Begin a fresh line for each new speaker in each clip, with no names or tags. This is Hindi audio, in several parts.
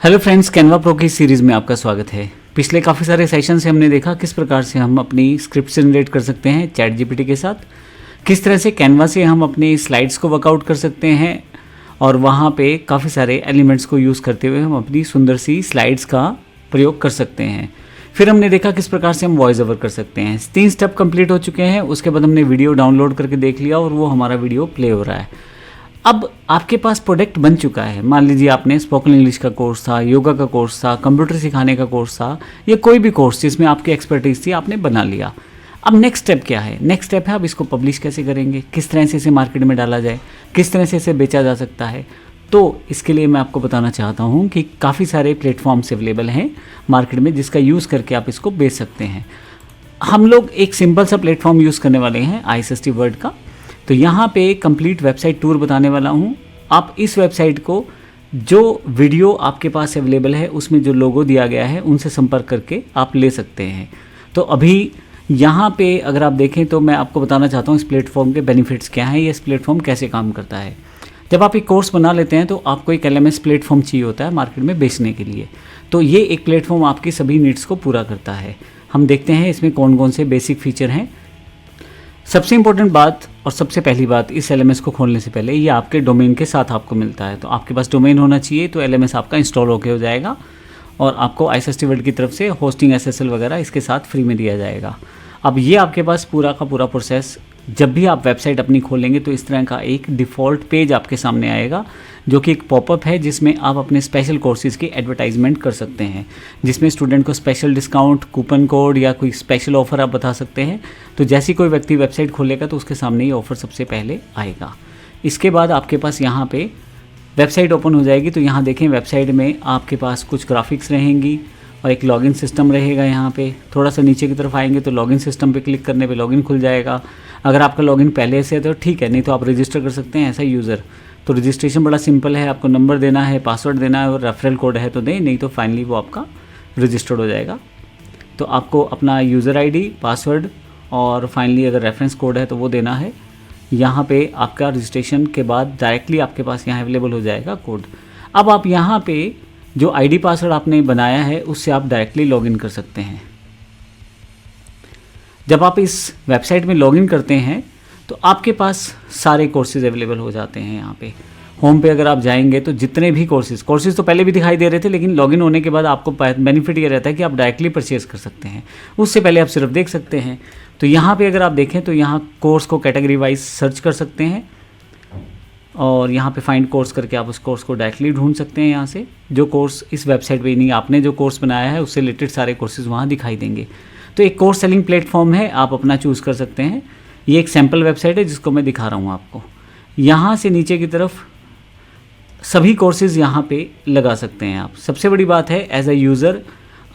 हेलो फ्रेंड्स, कैनवा प्रो की सीरीज़ में आपका स्वागत है। पिछले काफ़ी सारे सेशन से हमने देखा किस प्रकार से हम अपनी स्क्रिप्ट जनरेट कर सकते हैं चैट जीपीटी के साथ, किस तरह से कैनवा से हम अपनी स्लाइड्स को वर्कआउट कर सकते हैं और वहाँ पे काफ़ी सारे एलिमेंट्स को यूज़ करते हुए हम अपनी सुंदर सी स्लाइड्स का प्रयोग कर सकते हैं। फिर हमने देखा किस प्रकार से हम वॉइस ओवर कर सकते हैं। 3 स्टेप कंप्लीट हो चुके हैं। उसके बाद हमने वीडियो डाउनलोड करके देख लिया और वो हमारा वीडियो प्ले हो रहा है। अब आपके पास प्रोडक्ट बन चुका है। मान लीजिए आपने स्पोकन इंग्लिश का कोर्स था, योगा का कोर्स था, कंप्यूटर सिखाने का कोर्स था, या कोई भी कोर्स जिसमें आपकी एक्सपर्टीज थी, आपने बना लिया। अब नेक्स्ट स्टेप क्या है? नेक्स्ट स्टेप है आप इसको पब्लिश कैसे करेंगे, किस तरह से इसे मार्केट में डाला जाए, किस तरह से इसे बेचा जा सकता है। तो इसके लिए मैं आपको बताना चाहता हूँ कि काफ़ी सारे प्लेटफॉर्म्स अवेलेबल हैं मार्केट में जिसका यूज़ करके आप इसको बेच सकते हैं। हम लोग एक सिंपल सा प्लेटफॉर्म यूज़ करने वाले हैं ISST वर्ड का। तो यहाँ पे कंप्लीट वेबसाइट टूर बताने वाला हूँ। आप इस वेबसाइट को जो वीडियो आपके पास अवेलेबल है उसमें जो लोगो दिया गया है उनसे संपर्क करके आप ले सकते हैं। तो अभी यहाँ पे अगर आप देखें तो मैं आपको बताना चाहता हूँ इस प्लेटफॉर्म के बेनिफिट्स क्या हैं, ये इस प्लेटफॉर्म कैसे काम करता है। जब आप एक कोर्स बना लेते हैं तो आपको एक LMS प्लेटफॉर्म चाहिए होता है मार्केट में बेचने के लिए। तो ये एक प्लेटफॉर्म आपकी सभी नीड्स को पूरा करता है। हम देखते हैं इसमें कौन कौन से बेसिक फीचर हैं। सबसे इम्पोर्टेंट बात और सबसे पहली बात, इस LMS को खोलने से पहले ये आपके डोमेन के साथ आपको मिलता है। तो आपके पास डोमेन होना चाहिए तो LMS आपका इंस्टॉल होके हो जाएगा और आपको ISST वर्ल्ड की तरफ से होस्टिंग SSL वगैरह इसके साथ फ्री में दिया जाएगा। अब ये आपके पास पूरा का पूरा प्रोसेस, जब भी आप वेबसाइट अपनी खोलेंगे तो इस तरह का एक डिफ़ॉल्ट पेज आपके सामने आएगा जो कि एक पॉपअप है जिसमें आप अपने स्पेशल कोर्सेज़ की एडवर्टाइजमेंट कर सकते हैं, जिसमें स्टूडेंट को स्पेशल डिस्काउंट, कूपन कोड या कोई स्पेशल ऑफ़र आप बता सकते हैं। तो जैसे कोई व्यक्ति वेबसाइट खोलेगा तो उसके सामने ये ऑफ़र सबसे पहले आएगा। इसके बाद आपके पास यहाँ पे वेबसाइट ओपन हो जाएगी। तो यहाँ देखें वेबसाइट में आपके पास कुछ ग्राफिक्स रहेंगी और एक लॉगिन सिस्टम रहेगा। यहाँ पे थोड़ा सा नीचे की तरफ आएंगे तो लॉगिन सिस्टम पे क्लिक करने पे लॉगिन खुल जाएगा। अगर आपका लॉगिन पहले से है तो ठीक है, नहीं तो आप रजिस्टर कर सकते हैं ऐसा यूज़र। तो रजिस्ट्रेशन बड़ा सिंपल है, आपको नंबर देना है, पासवर्ड देना है और रेफरल कोड है तो दें, नहीं तो फाइनली वो आपका रजिस्टर्ड हो जाएगा। तो आपको अपना यूज़र ID, पासवर्ड और फाइनली अगर रेफरेंस कोड है तो वो देना है। यहाँ पे आपका रजिस्ट्रेशन के बाद डायरेक्टली आपके पास यहाँ अवेलेबल हो जाएगा कोड। अब आप यहाँ पे जो ID पासवर्ड आपने बनाया है उससे आप डायरेक्टली लॉगिन कर सकते हैं। जब आप इस वेबसाइट में लॉगिन करते हैं तो आपके पास सारे कोर्सेज़ अवेलेबल हो जाते हैं। यहाँ पे होम पे अगर आप जाएंगे तो जितने भी कोर्सेज़ तो पहले भी दिखाई दे रहे थे, लेकिन लॉगिन होने के बाद आपको बेनिफिट ये रहता है कि आप डायरेक्टली परचेज़ कर सकते हैं। उससे पहले आप सिर्फ देख सकते हैं। तो यहाँ पे अगर आप देखें तो यहाँ कोर्स को कैटेगरी वाइज सर्च कर सकते हैं और यहाँ पे फाइंड कोर्स करके आप उस कोर्स को डायरेक्टली ढूंढ सकते हैं। यहाँ से जो कोर्स इस वेबसाइट पे नहीं, आपने जो कोर्स बनाया है उससे रिलेटेड सारे कोर्सेज़ वहाँ दिखाई देंगे। तो एक कोर्स सेलिंग प्लेटफॉर्म है, आप अपना चूज़ कर सकते हैं। ये एक सैम्पल वेबसाइट है जिसको मैं दिखा रहा हूँ आपको। यहाँ से नीचे की तरफ सभी कोर्सेज़ यहाँ पे लगा सकते हैं आप। सबसे बड़ी बात है एज अ यूज़र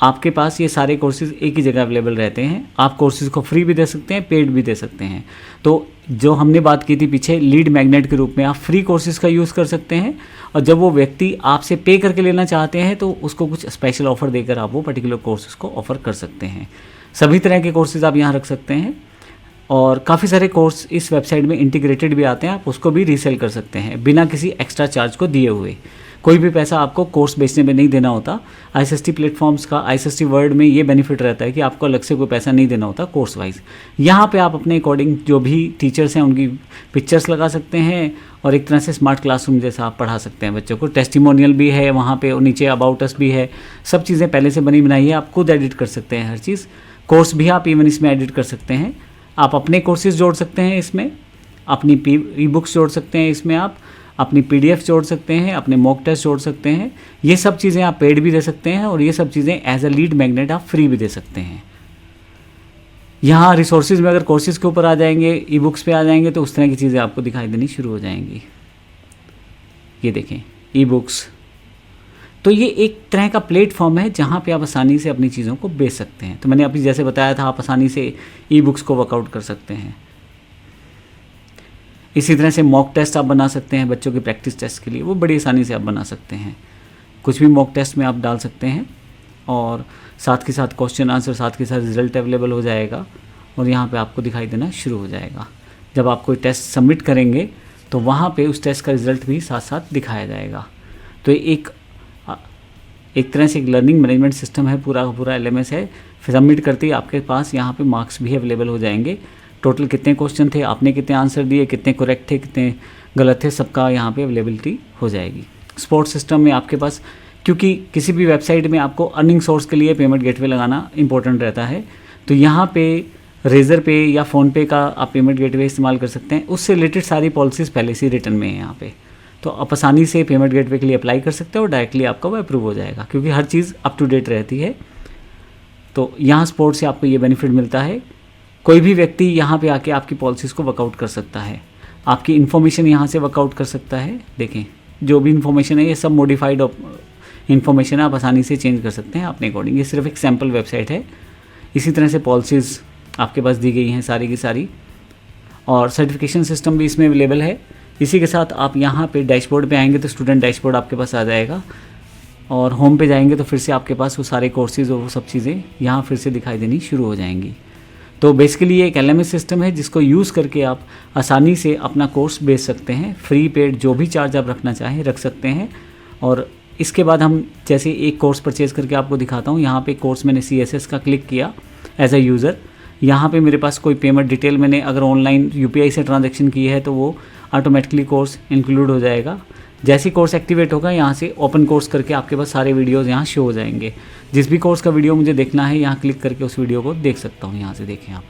आपके पास ये सारे कोर्सेज़ एक ही जगह अवेलेबल रहते हैं। आप कोर्सेज़ को फ्री भी दे सकते हैं, पेड भी दे सकते हैं। तो जो हमने बात की थी पीछे, लीड मैग्नेट के रूप में आप फ्री कोर्सेज़ का यूज़ कर सकते हैं और जब वो व्यक्ति आपसे पे करके लेना चाहते हैं तो उसको कुछ स्पेशल ऑफ़र देकर आप वो पर्टिकुलर कोर्सेज़ को ऑफ़र कर सकते हैं। सभी तरह के कोर्सेज़ आप यहाँ रख सकते हैं और काफ़ी सारे कोर्स इस वेबसाइट में इंटीग्रेटेड भी आते हैं, आप उसको भी रीसेल कर सकते हैं बिना किसी एक्स्ट्रा चार्ज को दिए हुए। कोई भी पैसा आपको कोर्स बेचने में नहीं देना होता। ISST प्लेटफॉर्म्स का, ISST वर्ल्ड में ये बेनिफिट रहता है कि आपको अलग से कोई पैसा नहीं देना होता कोर्स वाइज। यहाँ पे आप अपने अकॉर्डिंग जो भी टीचर्स हैं उनकी पिक्चर्स लगा सकते हैं और एक तरह से स्मार्ट क्लासरूम जैसा आप पढ़ा सकते हैं बच्चों को। टेस्टिमोनियल भी है वहाँ पे और नीचे अबाउट अस भी है। सब चीज़ें पहले से बनी बनाई है, आप खुद एडिट कर सकते हैं हर चीज़। कोर्स भी आप इवन इसमें एडिट कर सकते हैं। आप अपने कोर्सेज जोड़ सकते हैं इसमें, अपनी ई-बुक्स जोड़ सकते हैं इसमें, आप अपनी PDF जोड़ सकते हैं, अपने मॉक टेस्ट जोड़ सकते हैं। ये सब चीज़ें आप पेड भी दे सकते हैं और ये सब चीज़ें एज अ लीड मैग्नेट आप फ्री भी दे सकते हैं। यहाँ रिसोर्सेज में अगर कोर्सेज के ऊपर आ जाएंगे, ई-बुक्स पे आ जाएंगे तो उस तरह की चीज़ें आपको दिखाई देनी शुरू हो जाएंगी। ये देखें ई-बुक्स। तो ये एक तरह का प्लेटफॉर्म है जहाँ पे आप आसानी से अपनी चीज़ों को बेच सकते हैं। तो मैंने अभी जैसे बताया था, आप आसानी से ई-बुक्स को वर्कआउट कर सकते हैं। इसी तरह से मॉक टेस्ट आप बना सकते हैं बच्चों के प्रैक्टिस टेस्ट के लिए, वो बड़ी आसानी से आप बना सकते हैं। कुछ भी मॉक टेस्ट में आप डाल सकते हैं और साथ के साथ क्वेश्चन आंसर, साथ के साथ रिजल्ट अवेलेबल हो जाएगा और यहाँ पे आपको दिखाई देना शुरू हो जाएगा। जब आप कोई टेस्ट सबमिट करेंगे तो वहाँ पे उस टेस्ट का रिज़ल्ट भी साथ साथ दिखाया जाएगा। तो एक एक तरह से एक लर्निंग मैनेजमेंट सिस्टम है, पूरा का पूरा LMS है। फिर सबमिट करते ही आपके पास यहाँ पे मार्क्स भी अवेलेबल हो जाएंगे। टोटल कितने क्वेश्चन थे, आपने कितने आंसर दिए, कितने करेक्ट थे, कितने गलत थे, सबका यहाँ पे अवेलेबिलिटी हो जाएगी। सपोर्ट सिस्टम में आपके पास, क्योंकि किसी भी वेबसाइट में आपको अर्निंग सोर्स के लिए पेमेंट गेटवे लगाना इंपॉर्टेंट रहता है, तो यहाँ पे रेजर पे या फ़ोनपे का आप पेमेंट गेटवे इस्तेमाल कर सकते हैं। उससे रिलेटेड सारी पॉलिसीज़ पहले से रिटर्न में है यहाँ पे, तो आप आसानी से पेमेंट गेटवे के लिए अप्लाई कर सकते हो और डायरेक्टली आपका वो अप्रूव हो जाएगा, क्योंकि हर चीज़ अप टू डेट रहती है। तो यहाँ सपोर्ट से आपको ये बेनिफिट मिलता है, कोई भी व्यक्ति यहाँ पे आके आपकी पॉलिसीज़ को वर्कआउट कर सकता है, आपकी इन्फॉर्मेशन यहाँ से वर्कआउट कर सकता है। देखें, जो भी इन्फॉर्मेशन है ये सब मॉडिफाइड इन्फॉर्मेशन है, आप आसानी से चेंज कर सकते हैं अपने अकॉर्डिंग। ये सिर्फ एक सैम्पल वेबसाइट है। इसी तरह से पॉलिसीज़ आपके पास दी गई हैं सारी की सारी, और सर्टिफिकेशन सिस्टम भी इसमें अवेलेबल है। इसी के साथ आप यहाँ पे डैशबोर्ड पे आएंगे तो स्टूडेंट डैशबोर्ड आपके पास आ जाएगा, और होम पे जाएंगे तो फिर से आपके पास वो सारे कोर्सेज़ और वो सब चीज़ें यहाँ फिर से दिखाई देनी शुरू हो जाएंगी। तो बेसिकली ये एक LMS सिस्टम है जिसको यूज़ करके आप आसानी से अपना कोर्स बेच सकते हैं। फ्री पेड जो भी चार्ज आप रखना चाहें रख सकते हैं। और इसके बाद हम जैसे एक कोर्स परचेज़ करके आपको दिखाता हूँ। यहाँ पे कोर्स मैंने CSS का क्लिक किया एज अ यूज़र। यहाँ पे मेरे पास कोई पेमेंट डिटेल मैंने अगर ऑनलाइन UPI से ट्रांजैक्शन की है तो वो ऑटोमेटिकली कोर्स इंक्लूड हो जाएगा। जैसे ही कोर्स एक्टिवेट होगा यहाँ से ओपन कोर्स करके आपके पास सारे वीडियोस यहाँ शो हो जाएंगे। जिस भी कोर्स का वीडियो मुझे देखना है यहाँ क्लिक करके उस वीडियो को देख सकता हूँ। यहाँ से देखें आप,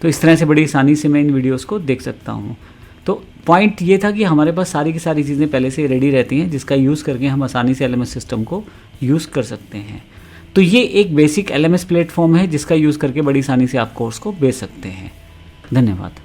तो इस तरह से बड़ी आसानी से मैं इन वीडियोस को देख सकता हूँ। तो पॉइंट ये था कि हमारे पास सारी की सारी चीज़ें पहले से रेडी रहती हैं जिसका यूज़ करके हम आसानी से LMS सिस्टम को यूज़ कर सकते हैं। तो ये एक बेसिक LMS प्लेटफॉर्म है जिसका यूज़ करके बड़ी आसानी से आप कोर्स को बेच सकते हैं। धन्यवाद।